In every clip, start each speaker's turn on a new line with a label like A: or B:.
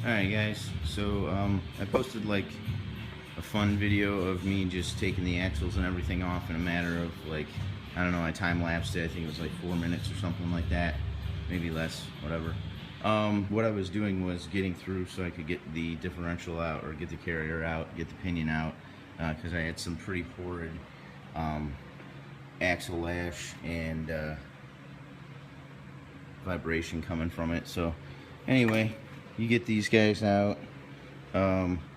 A: Alright guys, so I posted like a fun video of me just taking the axles and everything off in a matter of like, I don't know, I time-lapsed it. I think it was like 4 minutes or something like that, maybe less, whatever. What I was doing was getting through so I could get the differential out, or get the carrier out, get the pinion out, because I had some pretty horrid axle lash and vibration coming from it. So anyway, you get these guys out.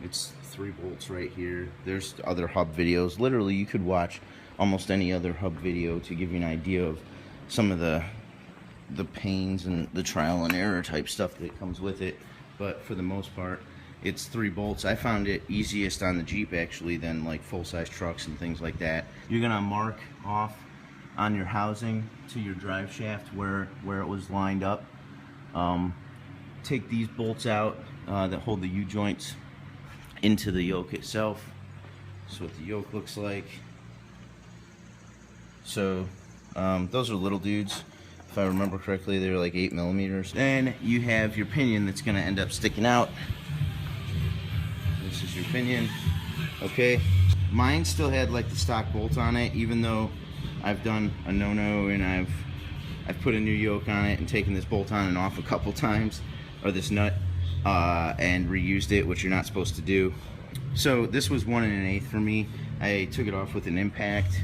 A: It's 3 bolts right here. There's other hub videos. Literally, you could watch almost any other hub video to give you an idea of some of the pains and the trial and error type stuff that comes with it. But for the most part, it's 3 bolts. I found it easiest on the Jeep actually than like full-size trucks and things like that. You're gonna mark off on your housing to your drive shaft where it was lined up. Take these bolts out that hold the U-joints into the yoke itself. That's what the yoke looks like. So those are little dudes. If I remember correctly, they're like 8 millimeters. Then you have your pinion that's gonna end up sticking out. This is your pinion. Okay. Mine still had like the stock bolt on it, even though I've done a no-no and I've put a new yoke on it and taken this bolt on and off a couple times, or this nut, and reused it, which you're not supposed to do. So this was 1 1/8 for me. I took it off with an impact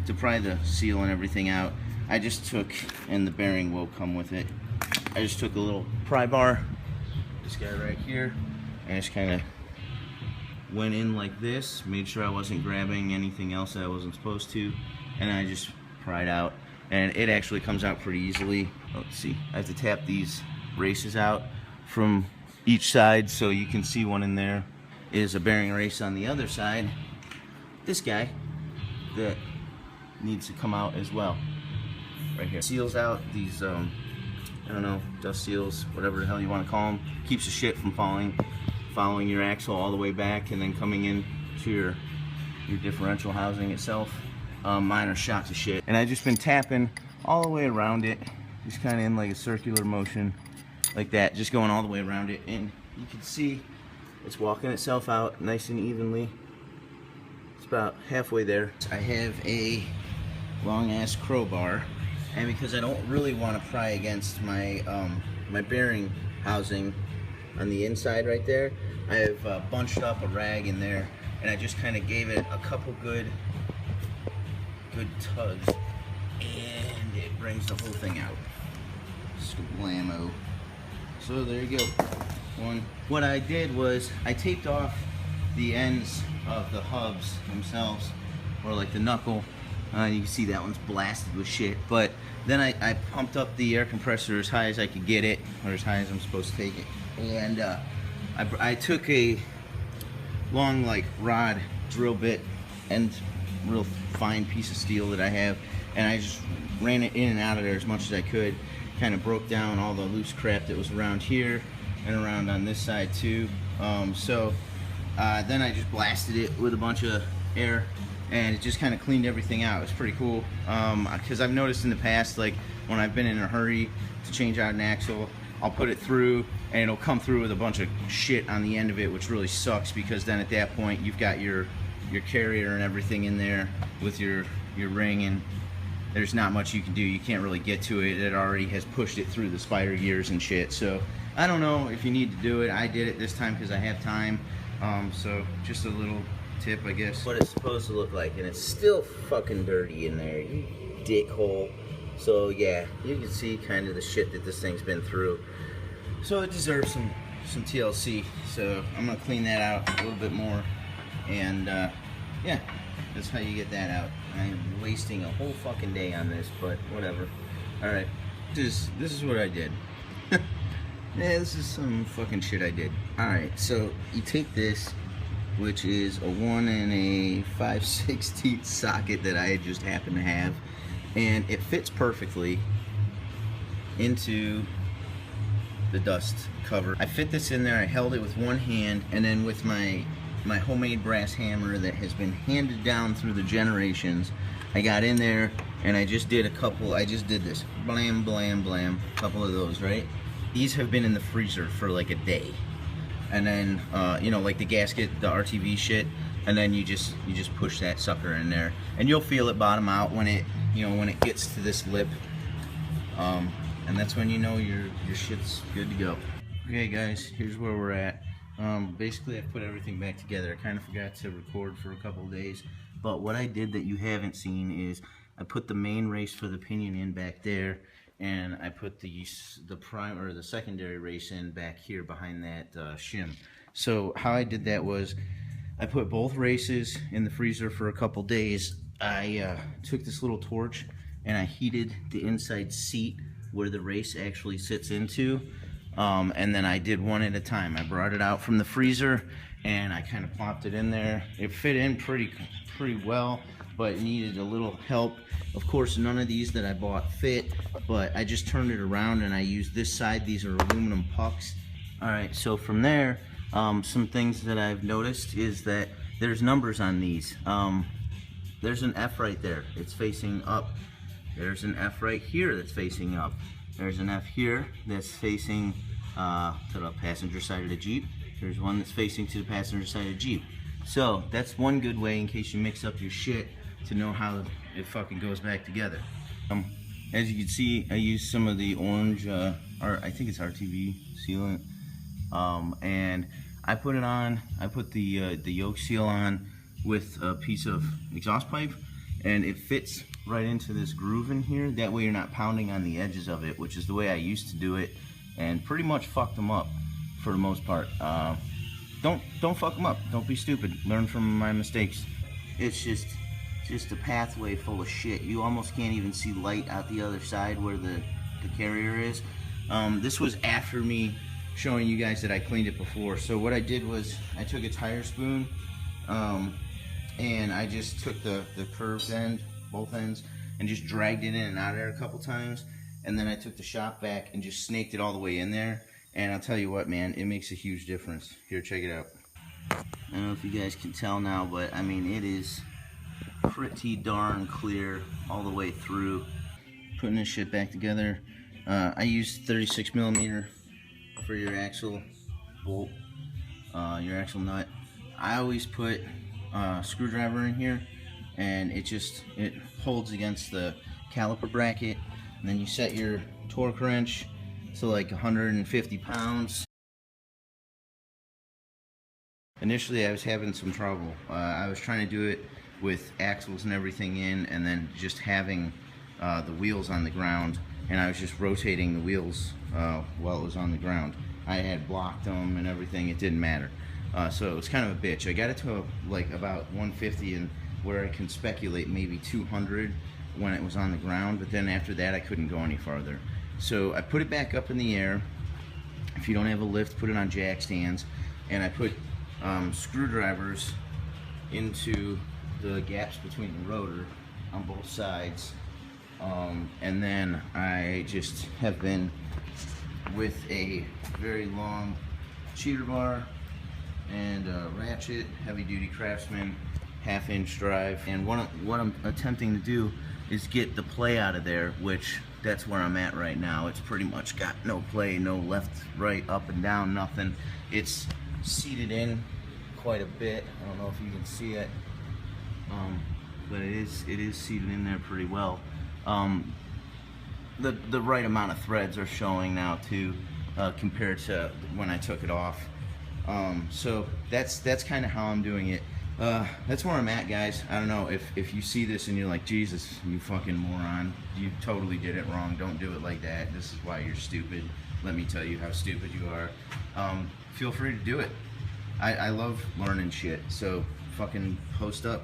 A: to pry the seal and everything out. I just took, and the bearing will come with it, I just took a little pry bar, this guy right here, and just kind of went in like this, made sure I wasn't grabbing anything else that I wasn't supposed to, and I just pried out, and it actually comes out pretty easily. Let's see, I have to tap these races out from each side, so you can see one in there is a bearing race on the other side. This guy that needs to come out as well, right here. Seals out these, I don't know, dust seals, whatever the hell you want to call them. Keeps the shit from following your axle all the way back and then coming in to your differential housing itself. Mine are shot to shit, and I've just been tapping all the way around it, just kind of in like a circular motion like that, just going all the way around it, and you can see it's walking itself out nice and evenly. It's about halfway there. I have a long ass crowbar, and because I don't really want to pry against my my bearing housing on the inside right there, I have bunched up a rag in there, and I just kind of gave it a couple good tugs, and it brings the whole thing out. Skamlammo. So there you go. What I did was I taped off the ends of the hubs themselves, or like the knuckle. You can see that one's blasted with shit. But then I pumped up the air compressor as high as I could get it, or as high as I'm supposed to take it. And I took a long like rod drill bit and real fine piece of steel that I have, and I just ran it in and out of there as much as I could. Kind of broke down all the loose crap that was around here and around on this side too. Then I just blasted it with a bunch of air, and it just kind of cleaned everything out. It's pretty cool, because I've noticed in the past, like when I've been in a hurry to change out an axle, I'll put it through and it'll come through with a bunch of shit on the end of it, which really sucks, because then at that point you've got your carrier and everything in there with your ring, and there's not much you can do. You can't really get to it. It already has pushed it through the spider gears and shit. So I don't know if you need to do it. I did it this time because I have time. So just a little tip, I guess. What it's supposed to look like, and it's still fucking dirty in there, you dickhole. So yeah, you can see kind of the shit that this thing's been through. So it deserves some TLC. So I'm gonna clean that out a little bit more, and yeah, that's how you get that out. I am wasting a whole fucking day on this, but whatever. Alright, this is what I did. Yeah, this is some fucking shit I did. Alright, so you take this, which is a 1 5/16 socket that I just happen to have, and it fits perfectly into the dust cover. I fit this in there, I held it with one hand, and then with my homemade brass hammer that has been handed down through the generations, I got in there and I just did this, blam, blam, blam, couple of those, right? These have been in the freezer for like a day. and then you know, like the gasket, the RTV shit, and then you just push that sucker in there, and you'll feel it bottom out when it, you know, when it gets to this lip, and that's when you know your shit's good to go. Okay guys, here's where we're at. Basically I put everything back together. I kind of forgot to record for a couple of days, but what I did that you haven't seen is I put the main race for the pinion in back there, and I put the prime or the secondary race in back here behind that shim. So how I did that was I put both races in the freezer for a couple days. I took this little torch and I heated the inside seat where the race actually sits into, and then I did one at a time. I brought it out from the freezer and I kind of plopped it in there. It fit in pretty well, but it needed a little help. Of course, none of these that I bought fit, but I just turned it around and I used this side. These are aluminum pucks. Alright, so from there, some things that I've noticed is that there's numbers on these. There's an F right there, it's facing up. There's an F right here that's facing up. There's an F here that's facing to the passenger side of the Jeep. There's one that's facing to the passenger side of the Jeep. So that's one good way in case you mix up your shit to know how it fucking goes back together. As you can see, I used some of the orange, or I think it's RTV sealant, and I put it on. I put the yoke seal on with a piece of exhaust pipe, and it fits right into this groove in here. That way you're not pounding on the edges of it, which is the way I used to do it, and pretty much fucked them up for the most part. Don't fuck them up. Don't be stupid. Learn from my mistakes. It's just a pathway full of shit. You almost can't even see light out the other side where the carrier is. This was after me showing you guys that I cleaned it before. So what I did was I took a tire spoon, and I just took the curved end, both ends, and just dragged it in and out of there a couple times, and then I took the shop vac and just snaked it all the way in there. And I'll tell you what, man, it makes a huge difference. Here, check it out. I don't know if you guys can tell now, but I mean, it is pretty darn clear all the way through. Putting this shit back together, I used 36mm for your axle bolt, your axle nut. I always put a screwdriver in here, and it holds against the caliper bracket, and then you set your torque wrench to like 150 pounds. Initially I was having some trouble. I was trying to do it with axles and everything in, and then just having the wheels on the ground, and I was just rotating the wheels while it was on the ground. I had blocked them and everything, it didn't matter. So it was kind of a bitch. I got it to like about 150, and where I can speculate maybe 200 when it was on the ground, but then after that I couldn't go any farther. So I put it back up in the air. If you don't have a lift, put it on jack stands, and I put screwdrivers into the gaps between the rotor on both sides, and then I just have been with a very long cheater bar and a ratchet, heavy duty Craftsman 1/2-inch drive, and what I'm attempting to do is get the play out of there, which that's where I'm at right now. It's pretty much got no play, no left, right, up and down, nothing. It's seated in quite a bit. I don't know if you can see it, but it is seated in there pretty well. The right amount of threads are showing now too, compared to when I took it off. So that's kind of how I'm doing it. That's where I'm at, guys. I don't know if you see this and you're like, Jesus, you fucking moron, you totally did it wrong. Don't do it like that. This is why you're stupid. Let me tell you how stupid you are. Feel free to do it. I love learning shit, so fucking post up.